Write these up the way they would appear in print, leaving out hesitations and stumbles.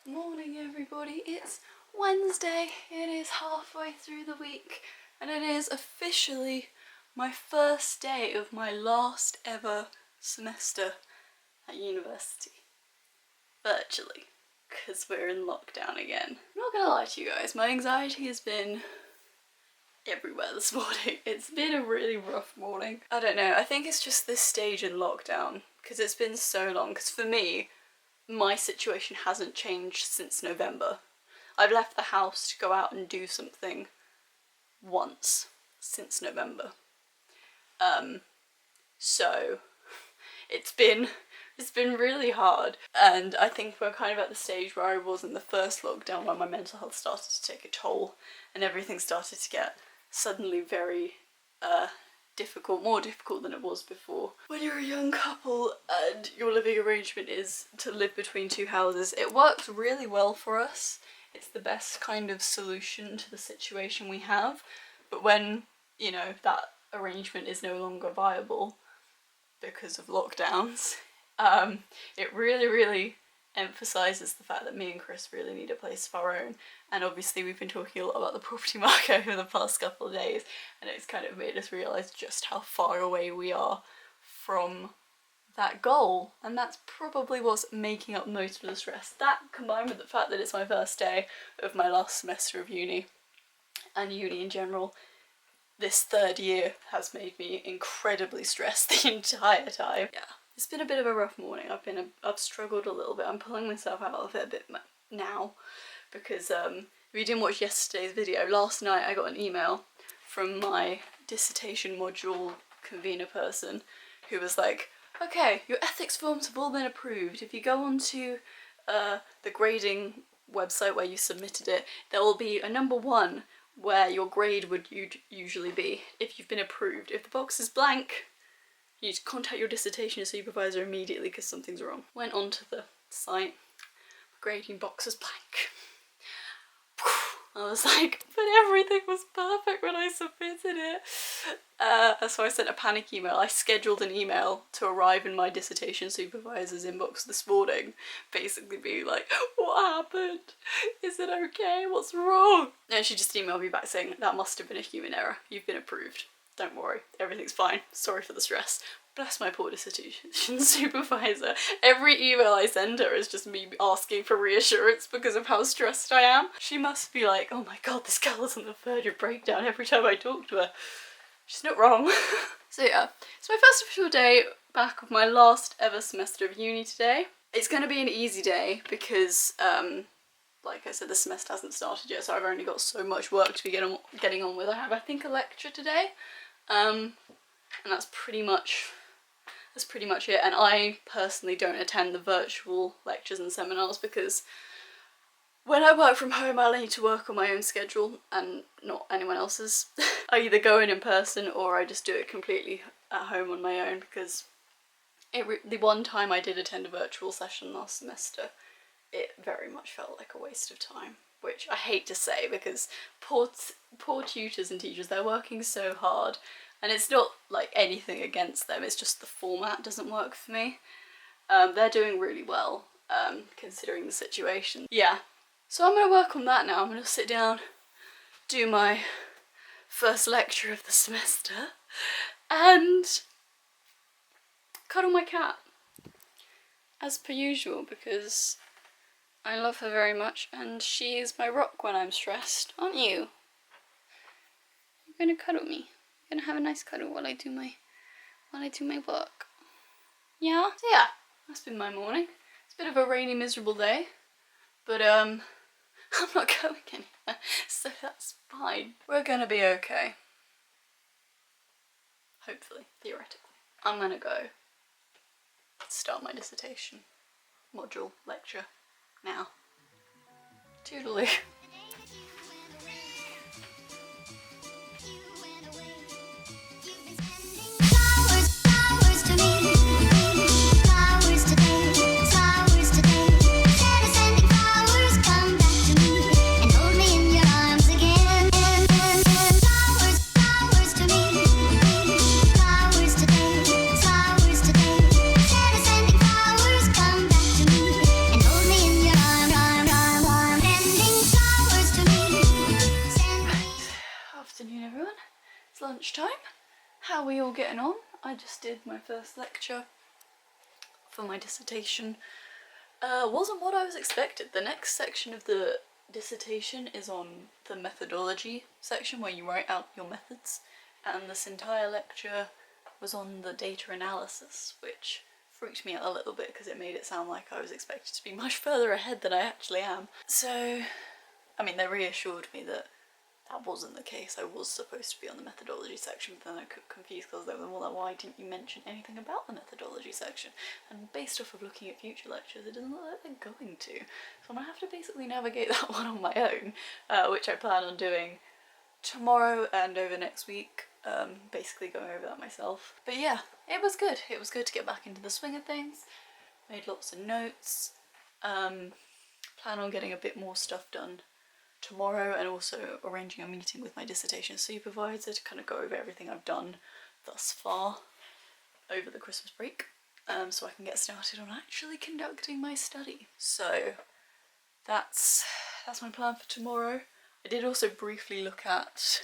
Morning everybody, it's Wednesday, it is halfway through the week and it is officially my first day of my last ever semester at university. Virtually, because we're in lockdown again. I'm not gonna lie to you guys, my anxiety has been everywhere this morning. It's been a really rough morning. I don't know, I think it's just this stage in lockdown because it's been so long, because for me, my situation hasn't changed since November. I've left the house to go out and do something once since November. So it's been really hard, and I think we're kind of at the stage where I was in the first lockdown, where my mental health started to take a toll and everything started to get suddenly very difficult, more difficult than it was before. When you're a young couple and your living arrangement is to live between two houses, it works really well for us. It's the best kind of solution to the situation we have. But when, you know, that arrangement is no longer viable because of lockdowns, it really emphasises the fact that me and Chris really need a place of our own. And obviously we've been talking a lot about the property market over the past couple of days, and it's kind of made us realise just how far away we are from that goal, and that's probably what's making up most of the stress. That, combined with the fact that it's my first day of my last semester of uni, and uni in general, this third year has made me incredibly stressed the entire time. Yeah, it's been a bit of a rough morning. I've struggled a little bit. I'm pulling myself out of it a bit now, because if you didn't watch yesterday's video, last night I got an email from my dissertation module convener person who was like, okay, your ethics forms have all been approved. If you go onto the grading website where you submitted it, there will be a number 1 where your grade would usually be if you've been approved. If the box is blank, you need to contact your dissertation supervisor immediately because something's wrong. Went onto the site, grading box was blank. I was like, but everything was perfect when I submitted it. So I sent a panic email. I scheduled an email to arrive in my dissertation supervisor's inbox this morning, basically being like, what happened? Is it okay? What's wrong? And she just emailed me back saying, that must have been a human error. You've been approved. Don't worry, everything's fine. Sorry for the stress. Bless my poor dissertation supervisor. Every email I send her is just me asking for reassurance because of how stressed I am. She must be like, oh my god, this girl is on the verge of breakdown every time I talk to her. She's not wrong. So yeah, it's my first official day back of my last ever semester of uni today. It's going to be an easy day because, like I said, the semester hasn't started yet, so I've only got so much work to be getting on with. I have, I think, a lecture today, and that's pretty much it. And I personally don't attend the virtual lectures and seminars because when I work from home, I need to work on my own schedule and not anyone else's. I either go in person or I just do it completely at home on my own, because the one time I did attend a virtual session last semester, it very much felt like a waste of time, which I hate to say because poor tutors and teachers, they're working so hard. And it's not like anything against them, it's just the format doesn't work for me. They're doing really well, considering the situation. Yeah, so I'm gonna work on that now. I'm gonna sit down, do my first lecture of the semester, and cuddle my cat. As per usual, because I love her very much and she is my rock when I'm stressed, aren't you? You're gonna cuddle me. Gonna have a nice cuddle while I do my work. Yeah? So yeah, that's been my morning. It's a bit of a rainy, miserable day, but I'm not going anywhere, so that's fine. We're gonna be okay. Hopefully, theoretically. I'm gonna go start my dissertation module lecture now. Toodaloo. we all getting on? I just did my first lecture for my dissertation. Wasn't what I was expected. The next section of the dissertation is on the methodology section where you write out your methods, and this entire lecture was on the data analysis, which freaked me out a little bit because it made it sound like I was expected to be much further ahead than I actually am. So, I mean, they reassured me that that wasn't the case. I was supposed to be on the methodology section, but then I got confused because they were well, why didn't you mention anything about the methodology section? And based off of looking at future lectures, it doesn't look like they're going to. So I'm gonna have to basically navigate that one on my own, which I plan on doing tomorrow and over next week, basically going over that myself. But yeah, it was good. It was good to get back into the swing of things. Made lots of notes. Plan on getting a bit more stuff done tomorrow, and also arranging a meeting with my dissertation supervisor to kind of go over everything I've done thus far over the Christmas break, so I can get started on actually conducting my study. So that's my plan for tomorrow. I did also briefly look at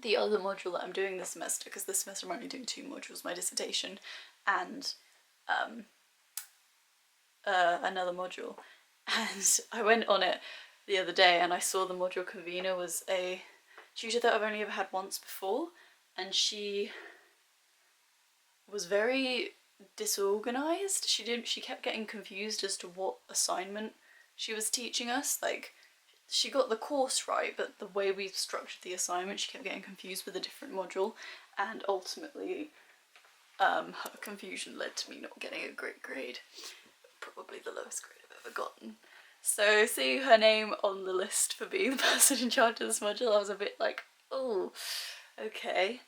the other module that I'm doing this semester, because this semester I'm only doing 2 modules, my dissertation and another module, and I went on it the other day and I saw the module convener was a tutor that I've only ever had once before, and she was very disorganized. She kept getting confused as to what assignment she was teaching us. Like, she got the course right, but the way we structured the assignment, she kept getting confused with a different module, and ultimately her confusion led to me not getting a great grade. Probably the lowest grade I've ever gotten. So seeing her name on the list for being the person in charge of this module, I was a bit like, oh, okay,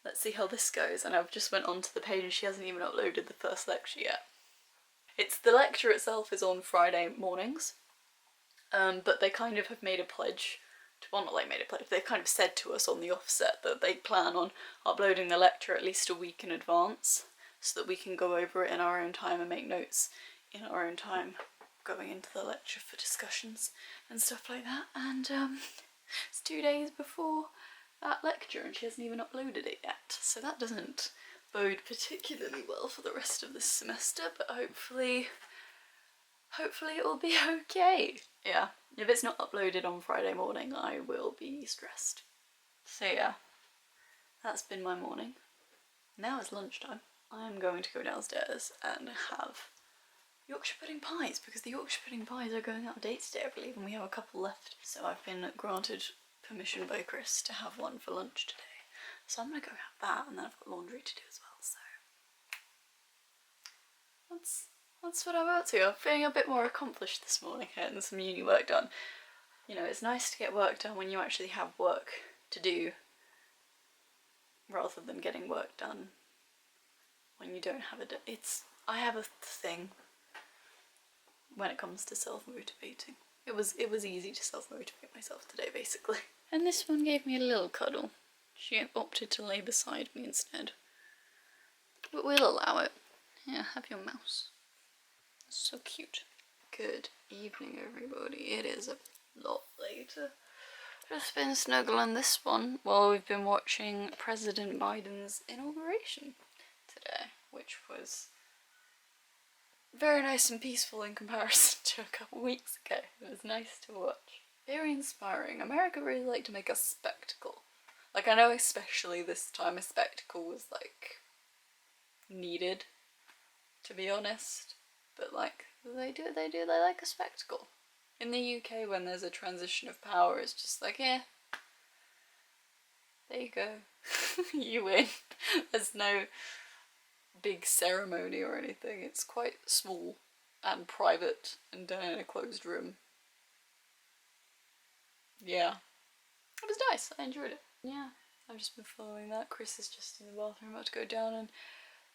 let's see how this goes. And I've just went onto the page and she hasn't even uploaded the first lecture yet. The lecture itself is on Friday mornings, but they kind of have made a pledge, well, not like made a pledge, they've kind of said to us on the offset that they plan on uploading the lecture at least a week in advance, so that we can go over it in our own time and make notes in our own time going into the lecture for discussions and stuff like that. And it's 2 days before that lecture and she hasn't even uploaded it yet, so that doesn't bode particularly well for the rest of this semester, but hopefully it will be okay. Yeah, if it's not uploaded on Friday morning, I will be stressed. So yeah, that's been my morning. Now it's lunchtime. I'm going to go downstairs and have Yorkshire pudding pies, because the Yorkshire pudding pies are going out of date today, I believe, and we have a couple left. So I've been granted permission by Chris to have one for lunch today. So I'm going to go have that, and then I've got laundry to do as well, so that's what I'm up to. I'm feeling a bit more accomplished this morning, getting some uni work done. You know, it's nice to get work done when you actually have work to do, rather than getting work done when you don't have it. I have a thing when it comes to self-motivating. It was easy to self-motivate myself today, basically. And this one gave me a little cuddle. She opted to lay beside me instead. But we'll allow it. Yeah, have your mouse. So cute. Good evening, everybody. It is a lot later. Just been snuggling this one while we've been watching President Biden's inauguration today, which was very nice and peaceful in comparison to a couple weeks ago. It was nice to watch. Very inspiring. America really liked to make a spectacle. Like, I know especially this time a spectacle was, like, needed, to be honest. But, like, they like a spectacle. In the UK, when there's a transition of power, it's just like, yeah, there you go. You win. There's no big ceremony or anything. It's quite small and private and done in a closed room. Yeah. It was nice. I enjoyed it. Yeah. I've just been following that. Chris is just in the bathroom about to go down and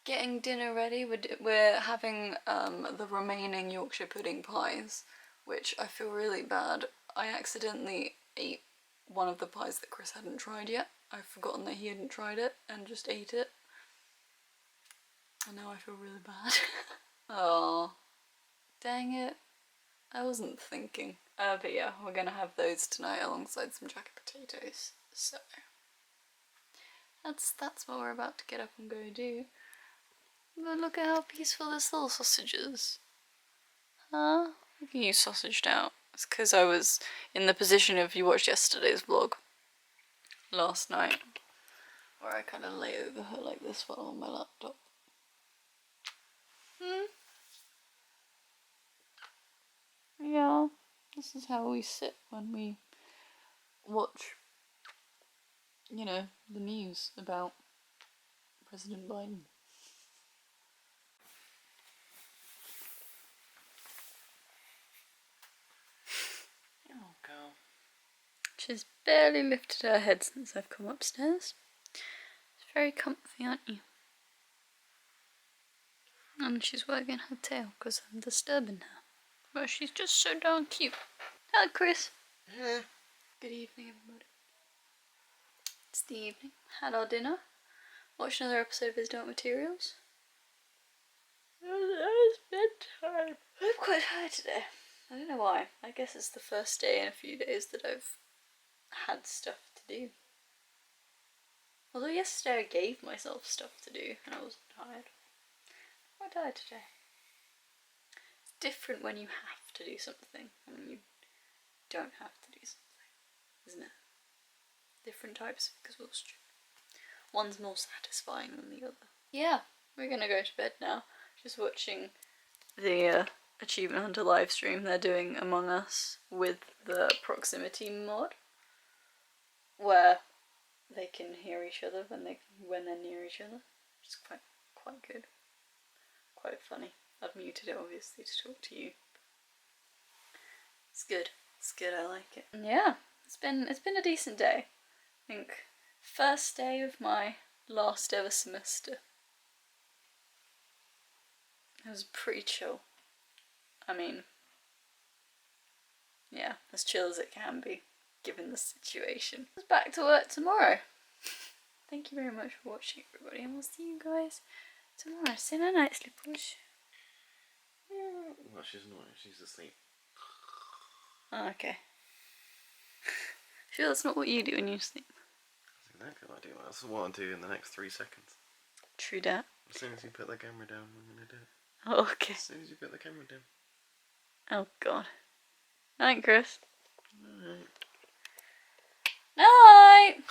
getting dinner ready. We're having the remaining Yorkshire pudding pies, which I feel really bad. I accidentally ate one of the pies that Chris hadn't tried yet. I've forgotten that he hadn't tried it and just ate it. And now I feel really bad. Oh, dang it. I wasn't thinking. But yeah, we're gonna have those tonight alongside some jacket potatoes. So That's what we're about to get up and go do. But look at how peaceful this little sausage is. Huh? Look at you sausaged out. It's because I was in the position of, you watched yesterday's vlog last night, where I kind of lay over her like this while on my laptop. Yeah, this is how we sit when we watch, you know, the news about President Biden. Oh, girl. She's barely lifted her head since I've come upstairs. It's very comfy, aren't you? And she's wagging her tail because I'm disturbing her. But she's just so darn cute. Hello, Chris. Yeah. Good evening, everybody. It's the evening. Had our dinner. Watched another episode of His Dark Materials. It's bedtime. I'm quite tired today. I don't know why. I guess it's the first day in a few days that I've had stuff to do. Although yesterday I gave myself stuff to do and I wasn't tired. I'm quite tired today. It's different when you have to do something and when you don't have to do something, isn't it? Different types of exhaustion. One's more satisfying than the other. Yeah, we're gonna go to bed now. Just watching the Achievement Hunter live stream. They're doing Among Us with the proximity mod, where they can hear each other when they're near each other. Which is quite good. Quite funny. I've muted it obviously to talk to you. It's good. It's good, I like it. And yeah, it's been a decent day. I think first day of my last ever semester. It was pretty chill. I mean, yeah, as chill as it can be, given the situation. It's back to work tomorrow. Thank you very much for watching, everybody, and we'll see you guys tomorrow. Say night night, slippers. Well, she's not. She's asleep. Oh, okay. Sure, that's not what you do when you sleep. That's exactly what I do. That's what I'll do in the next 3 seconds. True dat. As soon as you put the camera down, I'm gonna do it. Oh, okay. As soon as you put the camera down. Oh, God. Night, Chris. Alright. Night!